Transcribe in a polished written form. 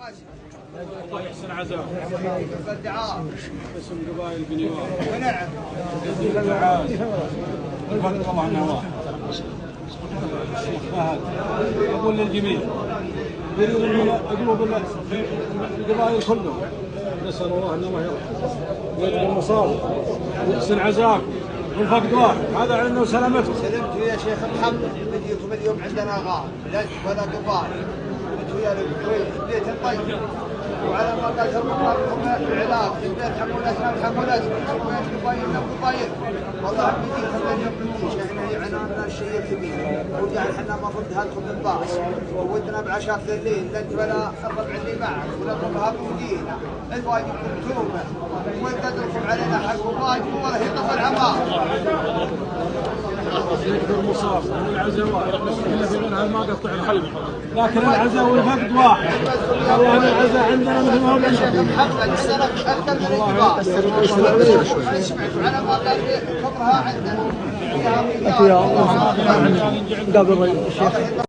الله يحسن عزاء. اسم قبائل بنيوان. ونعم. الفرق طبعا انها واحد. فهد يقول للجميع يريد قلوب القبائل كلهم. نسأل الله ان الله يرحم ويجعل المصائب ويحسن عزاك والفقد واحد. هذا علمنا وسلامتكم. سلمت يا شيخ محمد. بديكم اليوم عندنا غار لا ولا قبائل. ويا البيت الطيب وعلى ما قال لكم العلاج البيت حمولتنا وحمولتنا قبايلنا وقبايل. والله بديكم اليوم بديش احنا يعنانا الشيء الكبير وقاعد احنا المفروض هلكم من باس وودنا بعشاء الليل لا انت ولا الربع اللي معك ولا الربع بودينا الواجبكم توبه وقدركم علينا حق واجب والله يطول العمار. يقدر مصاب والعزاء الا في منها ما قطع الحلم لكن العزاء والفقد واحد. والله العزاء عندنا مثل ما هو عندنا. محمد عندنا اكثر من الكبار. سمعتوا على ما قال كبرها عندنا. يا الله قبل الشيخ